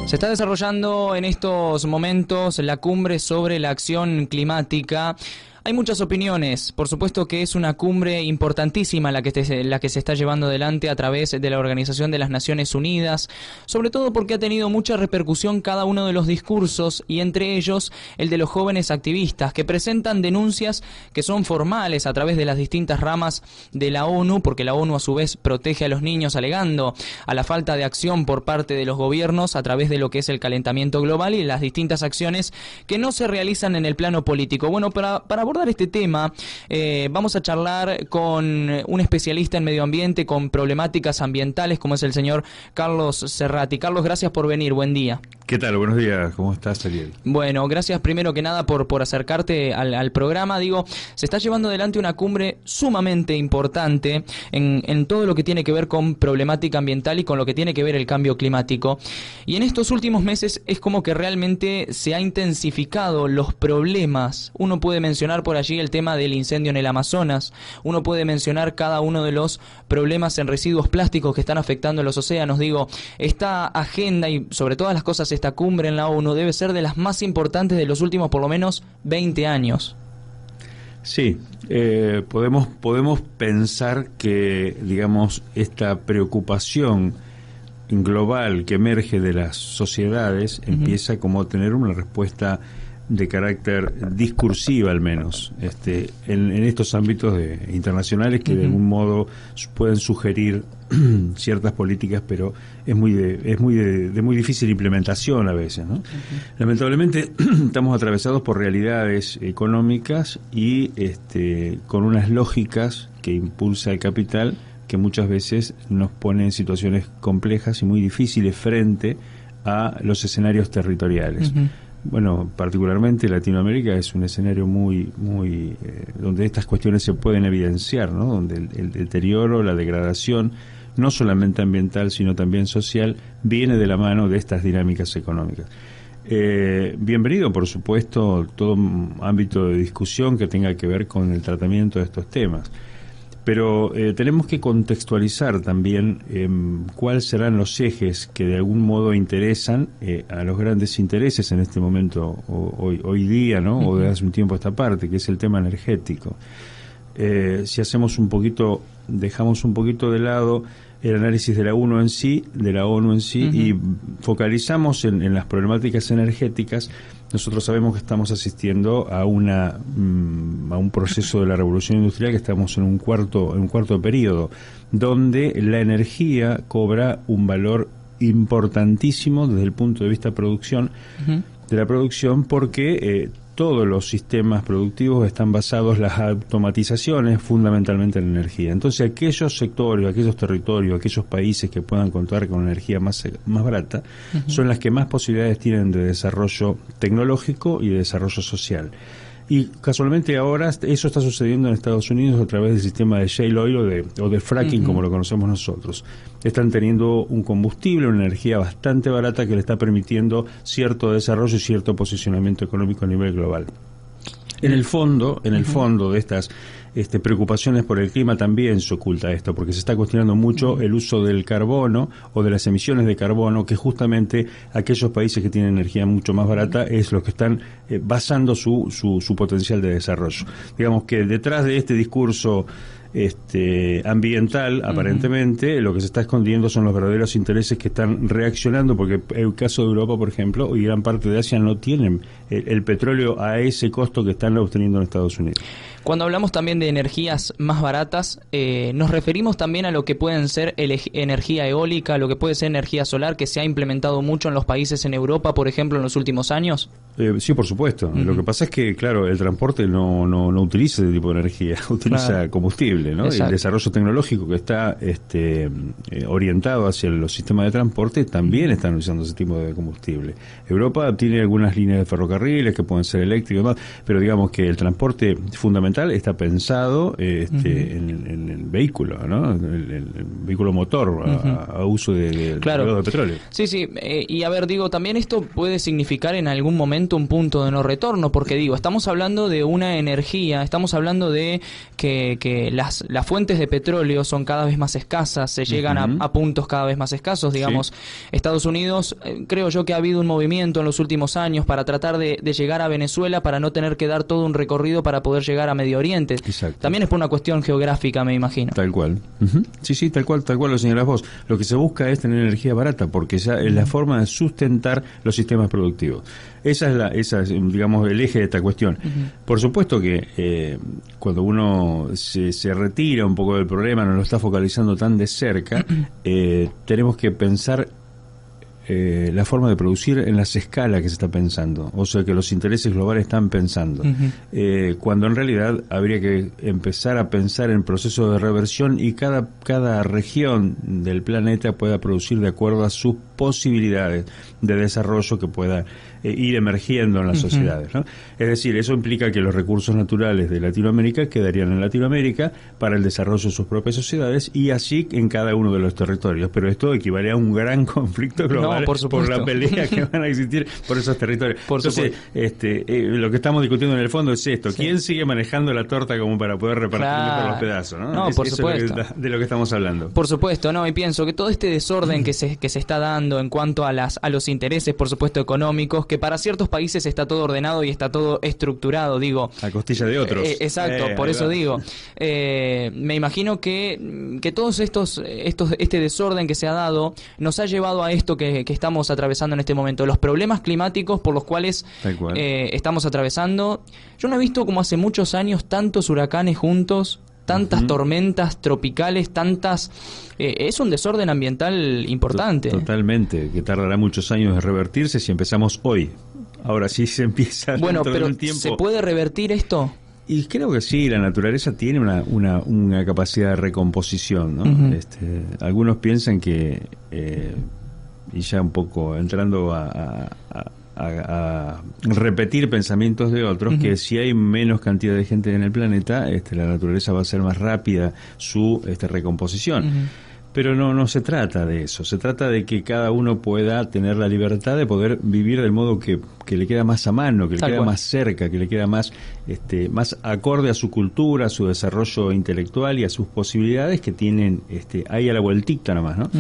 Se está desarrollando en estos momentos la cumbre sobre la acción climática. Hay muchas opiniones, por supuesto que es una cumbre importantísima la que se está llevando adelante a través de la Organización de las Naciones Unidas, sobre todo porque ha tenido mucha repercusión cada uno de los discursos y entre ellos el de los jóvenes activistas que presentan denuncias que son formales a través de las distintas ramas de la ONU, porque la ONU a su vez protege a los niños alegando a la falta de acción por parte de los gobiernos a través de lo que es el calentamiento global y las distintas acciones que no se realizan en el plano político. Bueno, para abordar este tema, vamos a charlar con un especialista en medio ambiente, con problemáticas ambientales, como es el señor Carlos Serrati. Carlos, gracias por venir, buen día. ¿Qué tal? Buenos días, ¿cómo estás, Ariel? Bueno, gracias primero que nada por acercarte al programa. Digo, se está llevando adelante una cumbre sumamente importante en todo lo que tiene que ver con problemática ambiental y con lo que tiene que ver el cambio climático. Y en estos últimos meses es como que realmente se ha intensificado los problemas. Uno puede mencionar por allí el tema del incendio en el Amazonas, uno puede mencionar cada uno de los problemas en residuos plásticos que están afectando los océanos. Digo, esta agenda y sobre todas las cosas esta cumbre en la ONU debe ser de las más importantes de los últimos por lo menos 20 años. Sí, podemos pensar que, digamos, esta preocupación global que emerge de las sociedades empieza como a tener una respuesta de carácter discursiva al menos, en estos ámbitos internacionales que de algún modo pueden sugerir ciertas políticas, pero es de muy difícil implementación a veces, ¿no? Lamentablemente estamos atravesados por realidades económicas y con unas lógicas que impulsa el capital que muchas veces nos pone en situaciones complejas y muy difíciles frente a los escenarios territoriales. Bueno, particularmente Latinoamérica es un escenario muy donde estas cuestiones se pueden evidenciar, ¿no? Donde el deterioro, la degradación, no solamente ambiental, sino también social, viene de la mano de estas dinámicas económicas. Bienvenido, por supuesto, todo ámbito de discusión que tenga que ver con el tratamiento de estos temas. Pero tenemos que contextualizar también cuáles serán los ejes que de algún modo interesan a los grandes intereses en este momento, hoy día, ¿no? O de hace un tiempo a esta parte, que es el tema energético. Si hacemos dejamos un poquito de lado el análisis de la ONU en sí, y focalizamos en las problemáticas energéticas, nosotros sabemos que estamos asistiendo a un proceso de la revolución industrial, que estamos en un cuarto periodo, donde la energía cobra un valor importantísimo desde el punto de vista de la producción, porque todos los sistemas productivos están basados, las automatizaciones, fundamentalmente en energía. Entonces, aquellos sectores, aquellos territorios, aquellos países que puedan contar con energía más barata, son las que más posibilidades tienen de desarrollo tecnológico y de desarrollo social. Y casualmente ahora eso está sucediendo en Estados Unidos a través del sistema de shale oil o de fracking, como lo conocemos nosotros. Están teniendo un combustible, una energía bastante barata que le está permitiendo cierto desarrollo y cierto posicionamiento económico a nivel global. En el fondo de estas preocupaciones por el clima también se oculta esto, porque se está cuestionando mucho el uso del carbono o de las emisiones de carbono, que justamente aquellos países que tienen energía mucho más barata es los que están basando su potencial de desarrollo. Digamos que detrás de este discurso ambiental, aparentemente, lo que se está escondiendo son los verdaderos intereses que están reaccionando, porque el caso de Europa, por ejemplo, y gran parte de Asia no tienen el petróleo a ese costo que están obteniendo en Estados Unidos. Cuando hablamos también de energías más baratas, nos referimos también a lo que pueden ser energía eólica, lo que puede ser energía solar, que se ha implementado mucho en los países en Europa, por ejemplo, en los últimos años. Sí, por supuesto. Lo que pasa es que, claro, el transporte no utiliza ese tipo de energía, utiliza combustible, ¿no? El desarrollo tecnológico que está orientado hacia los sistemas de transporte también están usando ese tipo de combustible. Europa tiene algunas líneas de ferrocarriles que pueden ser eléctricos y demás, pero digamos que el transporte fundamental está pensado en el vehículo, ¿no? El vehículo motor a uso de petróleo. Sí, y a ver, digo, también esto puede significar en algún momento un punto de no retorno, porque digo, estamos hablando de una energía, estamos hablando de que las fuentes de petróleo son cada vez más escasas, se llegan a puntos cada vez más escasos, digamos. Estados Unidos, creo yo que ha habido un movimiento en los últimos años para tratar de llegar a Venezuela para no tener que dar todo un recorrido para poder llegar a Medio Oriente. Exacto. También es por una cuestión geográfica, me imagino. Tal cual. Sí, tal cual lo señalás vos. Lo que se busca es tener energía barata, porque esa es la forma de sustentar los sistemas productivos. Esa es, digamos, el eje de esta cuestión. Por supuesto que cuando uno se retira un poco del problema, no lo está focalizando tan de cerca, tenemos que pensar la forma de producir en las escalas que se está pensando, o sea que los intereses globales están pensando, cuando en realidad habría que empezar a pensar en procesos de reversión y cada región del planeta pueda producir de acuerdo a sus posibilidades de desarrollo que pueda ir emergiendo en las sociedades, ¿no? Es decir, eso implica que los recursos naturales de Latinoamérica quedarían en Latinoamérica para el desarrollo de sus propias sociedades y así en cada uno de los territorios, pero esto equivale a un gran conflicto global por la pelea que van a existir por esos territorios. Entonces, lo que estamos discutiendo en el fondo es esto, ¿quién sigue manejando la torta como para poder repartirle por los pedazos? No, por supuesto. Eso es de lo que estamos hablando. Por supuesto, no, y pienso que todo este desorden que se está dando en cuanto a los intereses, por supuesto, económicos, que para ciertos países está todo ordenado y está todo estructurado, digo. A costilla de otros. Exacto, por eso digo. Me imagino que todos este desorden que se ha dado nos ha llevado a esto que estamos atravesando en este momento, los problemas climáticos por los cuales estamos atravesando. Yo no he visto como hace muchos años tantos huracanes juntos, tantas tormentas tropicales, es un desorden ambiental importante. Totalmente, que tardará muchos años de revertirse si empezamos hoy. Ahora sí se empieza dentro de un tiempo. ¿Se puede revertir esto? Y creo que sí, la naturaleza tiene una capacidad de recomposición, ¿no? Algunos piensan que, y ya un poco entrando a repetir pensamientos de otros, que si hay menos cantidad de gente en el planeta, la naturaleza va a ser más rápida su recomposición. Pero no se trata de eso, se trata de que cada uno pueda tener la libertad de poder vivir del modo que le queda más a mano, que le queda más cerca, que le queda más acorde a su cultura, a su desarrollo intelectual y a sus posibilidades que tienen ahí a la vueltita nomás, ¿no?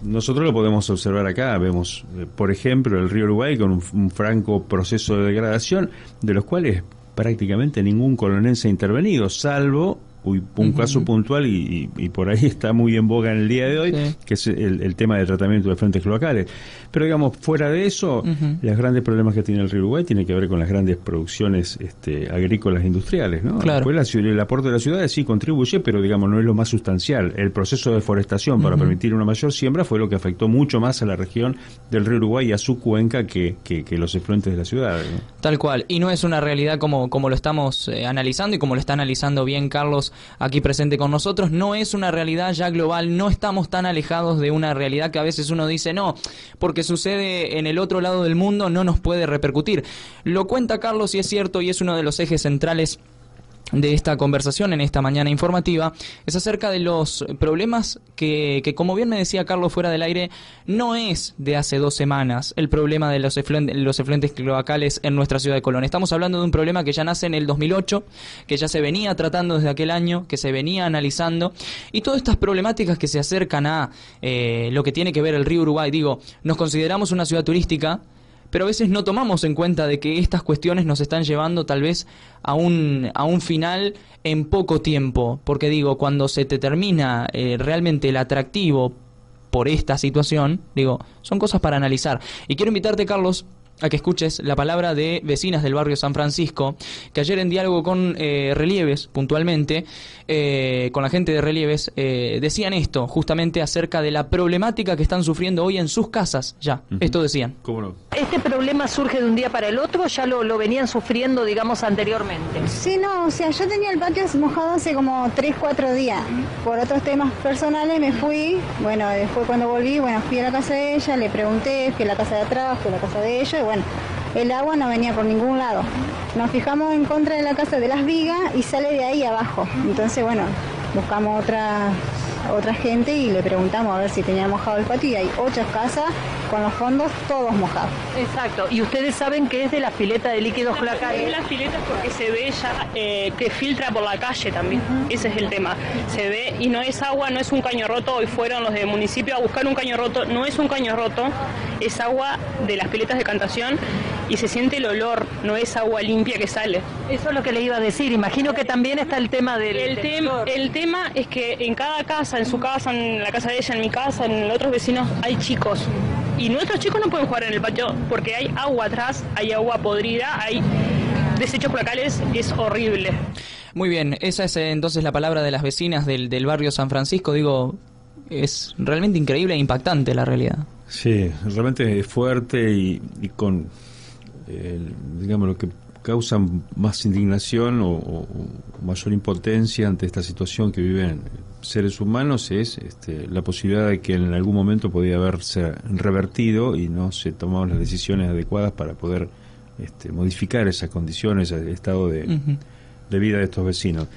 Nosotros lo podemos observar acá, vemos, por ejemplo, el río Uruguay con un franco proceso de degradación, de los cuales prácticamente ningún colonense ha intervenido, salvo un caso puntual y por ahí está muy en boga en el día de hoy, que es el tema del tratamiento de frentes cloacales. Pero digamos, fuera de eso, los grandes problemas que tiene el río Uruguay tienen que ver con las grandes producciones agrícolas e industriales, ¿no? Claro. Después el aporte de las ciudades sí contribuye, pero digamos no es lo más sustancial. El proceso de deforestación para permitir una mayor siembra fue lo que afectó mucho más a la región del río Uruguay y a su cuenca que los efluentes de las ciudades, ¿no? Tal cual, y no es una realidad como lo estamos analizando y como lo está analizando bien Carlos aquí presente con nosotros, no es una realidad ya global, no estamos tan alejados de una realidad que a veces uno dice, no, porque sucede en el otro lado del mundo no nos puede repercutir. Lo cuenta Carlos y es cierto y es uno de los ejes centrales de esta conversación en esta mañana informativa, es acerca de los problemas que como bien me decía Carlos fuera del aire, no es de hace 2 semanas el problema de los efluentes cloacales en nuestra ciudad de Colón. Estamos hablando de un problema que ya nace en el 2008, que ya se venía tratando desde aquel año, que se venía analizando, y todas estas problemáticas que se acercan a lo que tiene que ver el río Uruguay. Digo, nos consideramos una ciudad turística, pero a veces no tomamos en cuenta de que estas cuestiones nos están llevando tal vez a un final en poco tiempo, porque digo, cuando se te termina realmente el atractivo por esta situación, digo, son cosas para analizar. Y quiero invitarte, Carlos, a que escuches la palabra de vecinas del barrio San Francisco, que ayer en diálogo con Relieves, puntualmente, con la gente de Relieves, decían esto, justamente acerca de la problemática que están sufriendo hoy en sus casas, ya, esto decían. ¿Cómo no? ¿Este problema surge de un día para el otro o ya lo venían sufriendo, digamos, anteriormente? Sí, no, o sea, yo tenía el patio mojado hace como 3-4 días. Por otros temas personales me fui, bueno, después cuando volví, fui a la casa de ella, le pregunté, fui a la casa de atrás, fui a la casa de ella, y bueno, el agua no venía por ningún lado. Nos fijamos en contra de la casa de las vigas y sale de ahí abajo. Entonces, bueno, buscamos otra gente y le preguntamos a ver si tenía mojado el patio y hay 8 casas con los fondos todos mojados. Exacto. ¿Y ustedes saben qué es de las piletas de líquidos fecales? Es las piletas porque se ve ya que filtra por la calle también. Ese es el tema. Se ve y no es agua, no es un caño roto. Hoy fueron los del municipio a buscar un caño roto. No es un caño roto, es agua de las piletas de Cantación y se siente el olor, no es agua limpia que sale. Eso es lo que le iba a decir. Imagino que también está el tema del... El tema es que en cada casa, en su casa, en la casa de ella, en mi casa, en los otros vecinos, hay chicos. Y nuestros chicos no pueden jugar en el patio porque hay agua atrás, hay agua podrida, hay desechos cloacales, es horrible. Muy bien, esa es entonces la palabra de las vecinas del barrio San Francisco. Digo, es realmente increíble e impactante la realidad. Sí, realmente es fuerte y con, digamos, lo que causa más indignación o mayor impotencia ante esta situación que viven seres humanos es la posibilidad de que en algún momento podía haberse revertido y no se tomaban las decisiones adecuadas para poder modificar esas condiciones, el estado de vida de estos vecinos.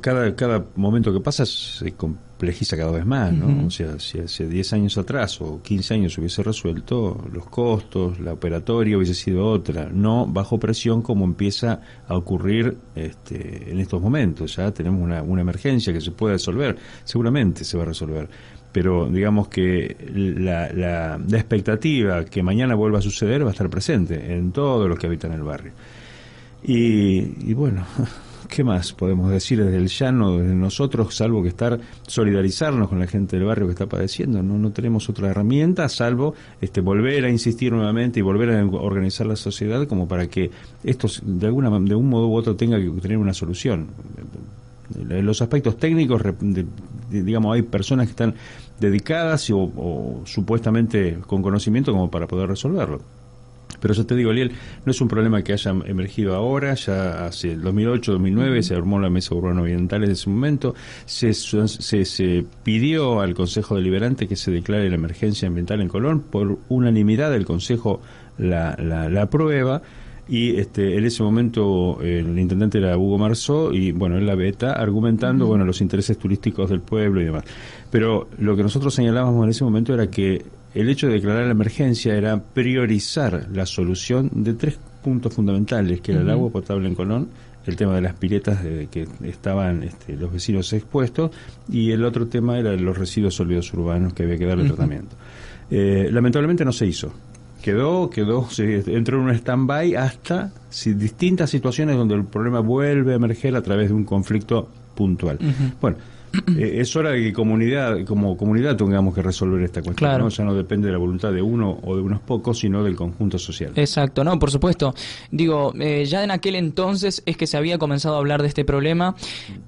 Cada momento que pasa se complejiza cada vez más, ¿no? O sea, si hace 10 años atrás o 15 años se hubiese resuelto, los costos, la operatoria hubiese sido otra, no bajo presión como empieza a ocurrir en estos momentos. Ya tenemos una emergencia que se puede resolver, seguramente se va a resolver, pero digamos que la expectativa que mañana vuelva a suceder va a estar presente en todos los que habitan el barrio. Y bueno... ¿Qué más podemos decir desde el llano, desde nosotros, salvo que solidarizarnos con la gente del barrio que está padeciendo? No tenemos otra herramienta salvo volver a insistir nuevamente y volver a organizar la sociedad como para que esto de un modo u otro tenga que tener una solución. En los aspectos técnicos, digamos, hay personas que están dedicadas o supuestamente con conocimiento como para poder resolverlo. Pero yo te digo, Eliel, no es un problema que haya emergido ahora, ya hace el 2008, 2009 se armó la Mesa Urbano Ambiental en ese momento, se pidió al Consejo Deliberante que se declare la emergencia ambiental en Colón, por unanimidad el Consejo la aprueba, y en ese momento el intendente era Hugo Marzó, y bueno, él la veta, argumentando los intereses turísticos del pueblo y demás. Pero lo que nosotros señalábamos en ese momento era que el hecho de declarar la emergencia era priorizar la solución de 3 puntos fundamentales, que era el agua potable en Colón, el tema de las piletas que estaban los vecinos expuestos, y el otro tema era los residuos sólidos urbanos que había que darle tratamiento. Lamentablemente no se hizo. Entró en un stand-by hasta distintas situaciones donde el problema vuelve a emerger a través de un conflicto puntual. Bueno, es hora de que como comunidad tengamos que resolver esta cuestión, claro. ¿no? Ya no depende de la voluntad de uno o de unos pocos, sino del conjunto social. Exacto, no, por supuesto. Digo, ya en aquel entonces es que se había comenzado a hablar de este problema.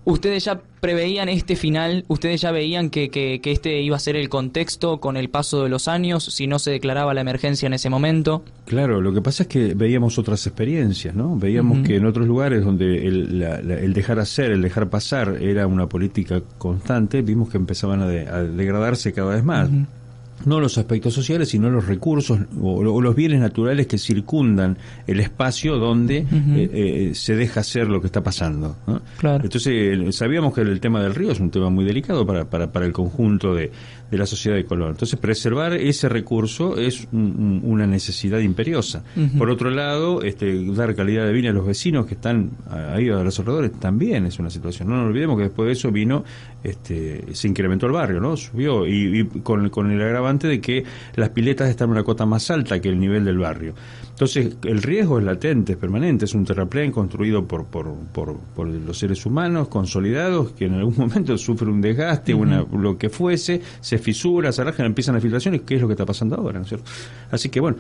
Ustedes ya preveían este final, ustedes ya veían que este iba a ser el contexto con el paso de los años, si no se declaraba la emergencia en ese momento. Claro, lo que pasa es que veíamos otras experiencias, ¿no? Veíamos que en otros lugares donde el dejar hacer, el dejar pasar era una política constante, vimos que empezaban a degradarse cada vez más. No los aspectos sociales, sino los recursos o los bienes naturales que circundan el espacio donde se deja hacer lo que está pasando, ¿no? Claro. Entonces, sabíamos que el tema del río es un tema muy delicado para el conjunto de la sociedad de Colón. Entonces, preservar ese recurso es una necesidad imperiosa. Por otro lado, dar calidad de vida a los vecinos que están ahí a los alrededores también es una situación. No nos olvidemos que después de eso vino, se incrementó el barrio, ¿no? Subió y con el agravante de que las piletas están en una cota más alta que el nivel del barrio. Entonces, el riesgo es latente, es permanente, es un terraplén construido por los seres humanos, consolidados, que en algún momento sufre un desgaste, lo que fuese, se fisura, se arrancan, empiezan las filtraciones, que es lo que está pasando ahora, ¿no es cierto? Así que, bueno,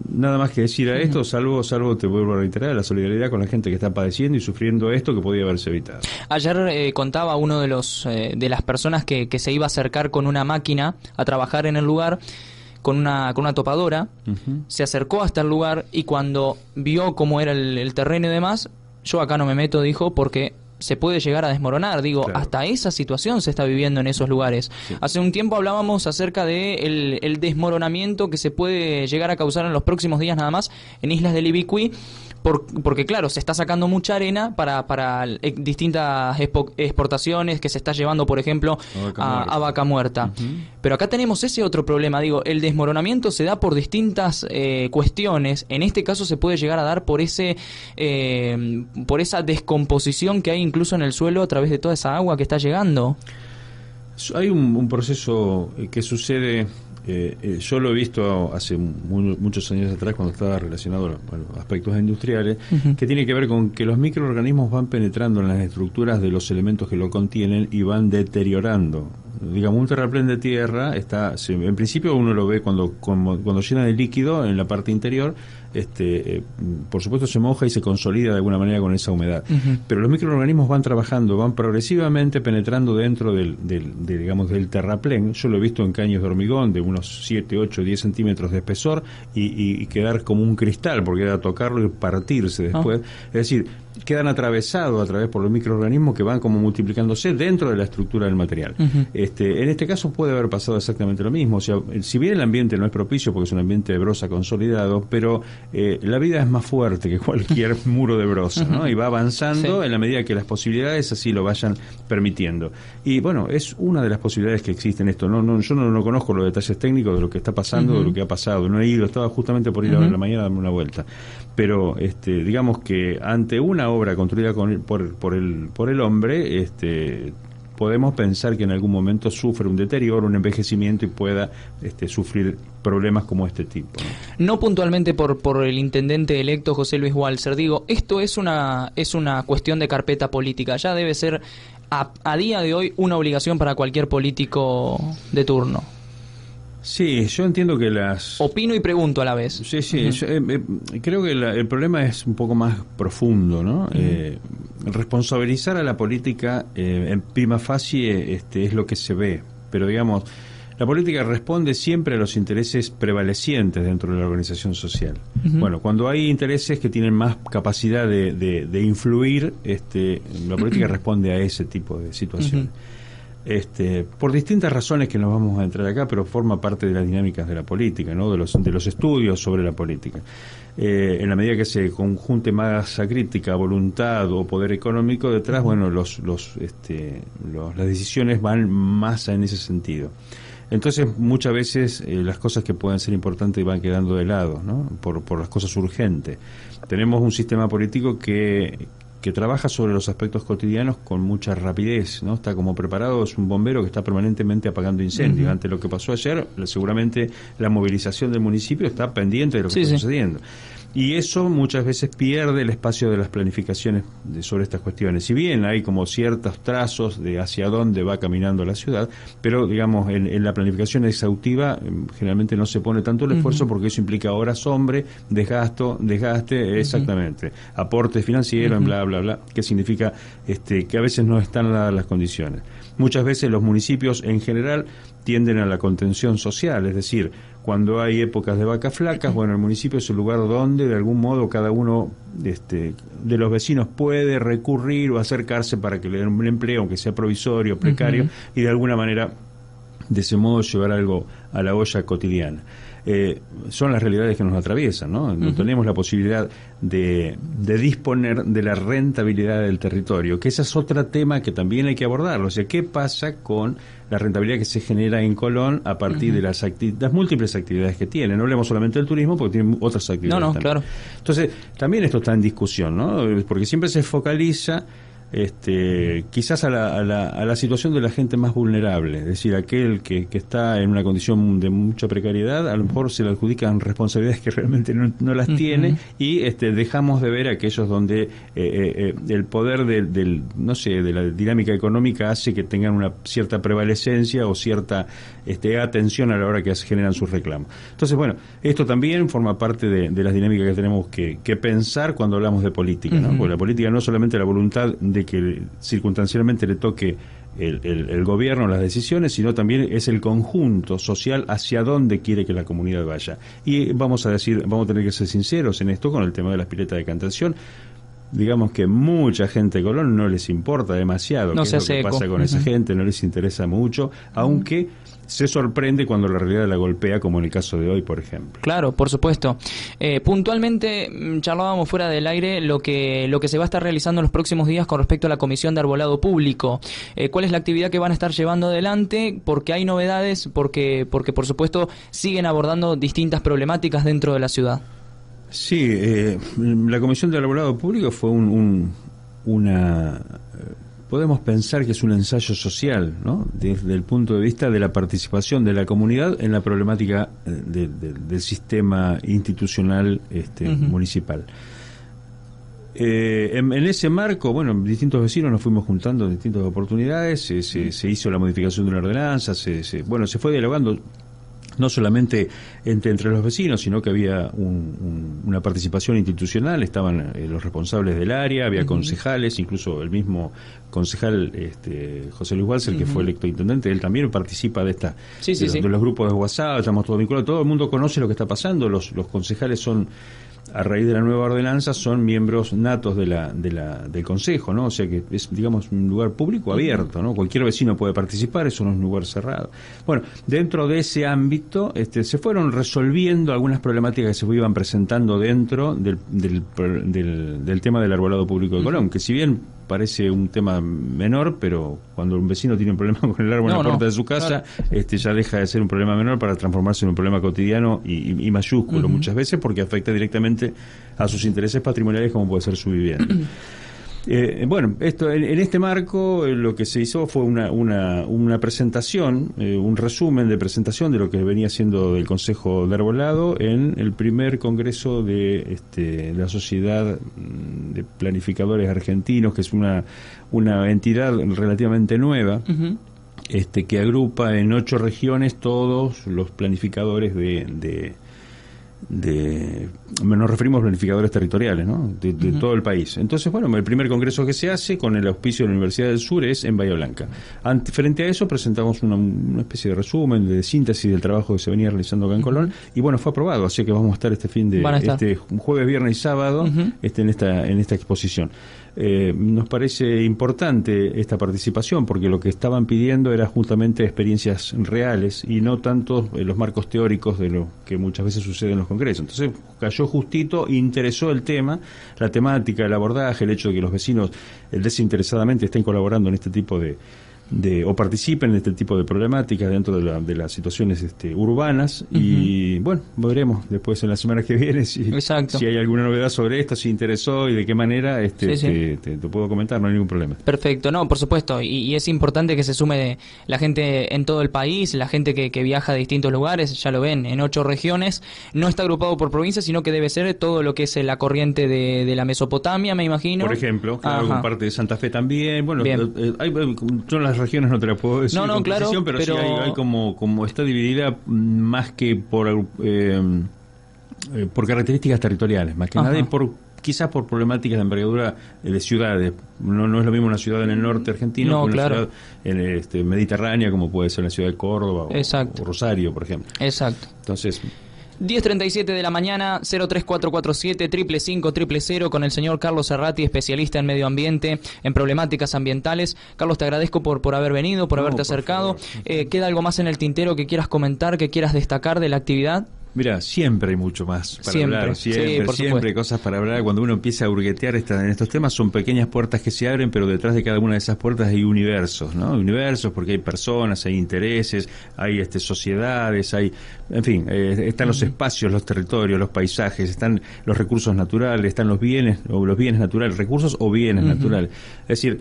nada más que decir a esto, salvo te vuelvo a reiterar, la solidaridad con la gente que está padeciendo y sufriendo esto que podía haberse evitado. Ayer contaba uno de las personas que se iba a acercar con una máquina a trabajar en el lugar, con una topadora, se acercó hasta el lugar y cuando vio cómo era el terreno y demás, yo acá no me meto, dijo, porque se puede llegar a desmoronar. Digo, claro. Hasta esa situación se está viviendo en esos lugares. Sí. Hace un tiempo hablábamos acerca de el desmoronamiento que se puede llegar a causar en los próximos días nada más en Islas del Ibicuí porque claro, se está sacando mucha arena para distintas exportaciones que se está llevando, por ejemplo, a Vaca Muerta. Pero acá tenemos ese otro problema, digo, el desmoronamiento se da por distintas cuestiones. En este caso se puede llegar a dar por esa descomposición que hay incluso en el suelo a través de toda esa agua que está llegando. Hay un proceso que sucede, yo lo he visto hace muchos años atrás cuando estaba relacionado a los aspectos industriales, que tiene que ver con que los microorganismos van penetrando en las estructuras de los elementos que lo contienen y van deteriorando. Digamos, un terraplén de tierra en principio uno lo ve cuando llena de líquido en la parte interior, por supuesto se moja y se consolida de alguna manera con esa humedad. Pero los microorganismos van trabajando, van progresivamente penetrando dentro del terraplén. Yo lo he visto en caños de hormigón de unos 7, 8, 10 centímetros de espesor y quedar como un cristal, porque era tocarlo y partirse después. Es decir, quedan atravesados a través por los microorganismos que van como multiplicándose dentro de la estructura del material. En este caso puede haber pasado exactamente lo mismo. O sea, si bien el ambiente no es propicio porque es un ambiente de brosa consolidado, pero la vida es más fuerte que cualquier muro de brosa, ¿no? Y va avanzando en la medida que las posibilidades así lo vayan permitiendo. Y bueno, es una de las posibilidades que existen esto. Yo no conozco los detalles técnicos de lo que está pasando, de lo que ha pasado. No he ido, estaba justamente por ir ahora en la mañana a darme una vuelta. Pero digamos que ante una obra construida por el hombre, podemos pensar que en algún momento sufre un deterioro, un envejecimiento y pueda sufrir problemas como este tipo. No puntualmente por el intendente electo José Luis Walser, digo, esto es una cuestión de carpeta política, ya debe ser a día de hoy una obligación para cualquier político de turno. Sí, yo entiendo que Opino y pregunto a la vez. Sí, yo, creo que el problema es un poco más profundo, ¿no? Responsabilizar a la política en prima facie es lo que se ve, pero digamos, la política responde siempre a los intereses prevalecientes dentro de la organización social. Bueno, cuando hay intereses que tienen más capacidad de influir, la política responde a ese tipo de situaciones. Por distintas razones que no vamos a entrar acá, pero forma parte de las dinámicas de la política, ¿no? de los estudios sobre la política. En la medida que se conjunte masa crítica, voluntad o poder económico detrás, bueno, las decisiones van más en ese sentido. Entonces, muchas veces las cosas que pueden ser importantes van quedando de lado, ¿no? por las cosas urgentes. Tenemos un sistema político que trabaja sobre los aspectos cotidianos con mucha rapidez, ¿no? Está como preparado, es un bombero que está permanentemente apagando incendios. Ante lo que pasó ayer, seguramente la movilización del municipio está pendiente de lo que está sucediendo. Y eso muchas veces pierde el espacio de las planificaciones sobre estas cuestiones. Si bien hay como ciertos trazos de hacia dónde va caminando la ciudad, pero digamos en la planificación exhaustiva generalmente no se pone tanto el esfuerzo porque eso implica horas hombre, desgaste, exactamente, aportes financieros, bla, bla, bla, que significa que a veces no están dadas las condiciones. Muchas veces los municipios en general tienden a la contención social, es decir, cuando hay épocas de vacas flacas, bueno, el municipio es el lugar donde de algún modo cada uno de los vecinos puede recurrir o acercarse para que le den un empleo, aunque sea provisorio, precario, y de alguna manera de ese modo llevar algo a la olla cotidiana. Son las realidades que nos atraviesan, ¿no? No tenemos la posibilidad de disponer de la rentabilidad del territorio, que ese es otro tema que también hay que abordarlo. O sea, ¿qué pasa con la rentabilidad que se genera en Colón a partir de las múltiples actividades que tiene? No hablemos solamente del turismo, porque tiene otras actividades también. Claro. Entonces, también esto está en discusión, ¿no? Porque siempre se focaliza quizás a la situación de la gente más vulnerable, es decir, aquel que está en una condición de mucha precariedad, a lo mejor se le adjudican responsabilidades que realmente no las tiene, y dejamos de ver aquellos donde el poder de la dinámica económica hace que tengan una cierta prevalecencia o cierta atención a la hora que generan sus reclamos. Entonces, bueno, esto también forma parte de las dinámicas que tenemos que pensar cuando hablamos de política, ¿no? Porque la política no es solamente la voluntad de que circunstancialmente le toque el gobierno las decisiones, sino también es el conjunto social hacia dónde quiere que la comunidad vaya. Y vamos a tener que ser sinceros en esto con el tema de las piletas de Cantación. digamos que mucha gente de Colón no les importa demasiado No qué se es lo que hace pasa eco. con esa gente, no les interesa mucho, aunque se sorprende cuando la realidad la golpea, como en el caso de hoy, por ejemplo. Claro, por supuesto. Puntualmente charlábamos fuera del aire lo que se va a estar realizando en los próximos días con respecto a la Comisión de Arbolado Público. ¿Cuál es la actividad que van a estar llevando adelante? Porque hay novedades, porque por supuesto siguen abordando distintas problemáticas dentro de la ciudad. Sí, la Comisión de Arbolado Público fue una... podemos pensar que es un ensayo social, ¿no? Desde el punto de vista de la participación de la comunidad en la problemática del sistema institucional municipal. En ese marco, bueno, distintos vecinos nos fuimos juntando en distintas oportunidades, se hizo la modificación de una ordenanza, se fue dialogando no solamente entre los vecinos, sino que había una participación institucional, estaban los responsables del área, había concejales, incluso el mismo concejal José Luis Walser, que fue electo intendente, él también participa de los grupos de WhatsApp, estamos todos vinculados, todo el mundo conoce lo que está pasando, los concejales son, a raíz de la nueva ordenanza, son miembros natos del Consejo, ¿no? O sea que es, digamos, un lugar público abierto, ¿no? Cualquier vecino puede participar, eso no es un lugar cerrado. Bueno, dentro de ese ámbito se fueron resolviendo algunas problemáticas que se iban presentando dentro del tema del arbolado público de Colón, que si bien parece un tema menor, pero cuando un vecino tiene un problema con el árbol en la puerta de su casa, claro, ya deja de ser un problema menor para transformarse en un problema cotidiano y mayúsculo muchas veces, porque afecta directamente a sus intereses patrimoniales, como puede ser su vivienda. Bueno, en este marco lo que se hizo fue una presentación, un resumen de presentación de lo que venía siendo del Consejo de Arbolado en el primer congreso de la Sociedad de Planificadores Argentinos, que es una entidad relativamente nueva, que agrupa en 8 regiones todos los planificadores nos referimos a planificadores territoriales, ¿no? de todo el país. Entonces, bueno, el primer congreso que se hace con el auspicio de la Universidad del Sur es en Bahía Blanca. Frente a eso presentamos una especie de resumen, de síntesis del trabajo que se venía realizando acá en Colón, y bueno, fue aprobado, así que vamos a estar jueves, viernes y sábado en esta exposición. Nos parece importante esta participación, porque lo que estaban pidiendo era justamente experiencias reales y no tanto los marcos teóricos de lo que muchas veces sucede en los congresos. Entonces cayó justito, interesó el tema, la temática, el abordaje, el hecho de que los vecinos desinteresadamente estén colaborando en este tipo o participen en este tipo de problemáticas dentro de las situaciones urbanas. Y bueno, veremos después en la semana que viene si hay alguna novedad sobre esto, si interesó y de qué manera te puedo comentar, no hay ningún problema. Perfecto, no, por supuesto, y es importante que se sume la gente en todo el país, la gente que viaja de distintos lugares, ya lo ven, en 8 regiones, no está agrupado por provincia, sino que debe ser todo lo que es la corriente de la Mesopotamia, me imagino. Por ejemplo, claro, con parte de Santa Fe también, bueno, yo las regiones no te las puedo decir con precisión, pero sí hay como está dividida más que por características territoriales, más que nada, y quizás por problemáticas de envergadura de ciudades. No es lo mismo una ciudad en el norte argentino que una ciudad mediterránea, como puede ser la ciudad de Córdoba o Rosario, por ejemplo. Exacto. Entonces, 10:37 de la mañana, 03447 555 000 con el señor Carlos Serrati, especialista en medio ambiente, en problemáticas ambientales. Carlos, te agradezco por haber venido, por haberte acercado. ¿Queda algo más en el tintero que quieras comentar, que quieras destacar de la actividad? Mira, siempre hay mucho más para hablar, siempre hay cosas para hablar. Cuando uno empieza a hurguetear en estos temas, son pequeñas puertas que se abren, pero detrás de cada una de esas puertas hay universos, ¿no? Universos porque hay personas, hay intereses, hay sociedades, en fin, están los espacios, los territorios, los paisajes, están los recursos naturales, están los bienes naturales, recursos o bienes naturales. Es decir,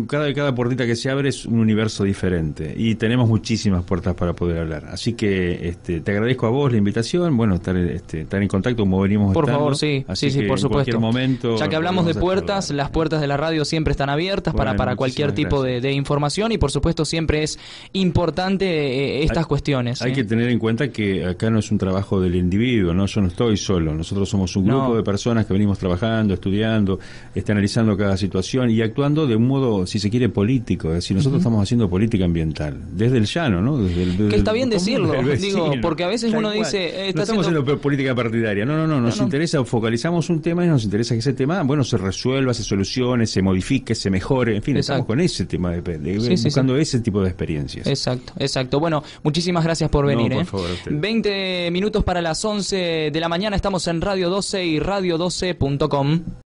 cada puertita que se abre es un universo diferente y tenemos muchísimas puertas para poder hablar. Así que te agradezco a vos la invitación, bueno, estar en contacto como venimos por estando. Favor, sí, por supuesto. En cualquier momento, ya que hablamos de puertas, las puertas de la radio siempre están abiertas para cualquier tipo de información, y por supuesto siempre es importante estas cuestiones. Hay que tener en cuenta que acá no es un trabajo del individuo, ¿no? Yo no estoy solo, nosotros somos un grupo de personas que venimos trabajando, estudiando, analizando cada situación y actuando de un modo, si se quiere, político. Es decir, nosotros estamos haciendo política ambiental desde el llano, ¿no? Que está bien decirlo, digo, porque a veces uno dice... no estamos haciendo política partidaria, no, nos interesa, focalizamos un tema y nos interesa que ese tema, bueno, se resuelva, se solucione, se modifique, se mejore, en fin, estamos con ese tema, buscando ese tipo de experiencias. Exacto. Bueno, muchísimas gracias por venir. Por favor, 20 minutos para las 11 de la mañana, estamos en Radio 12 y radio12.com.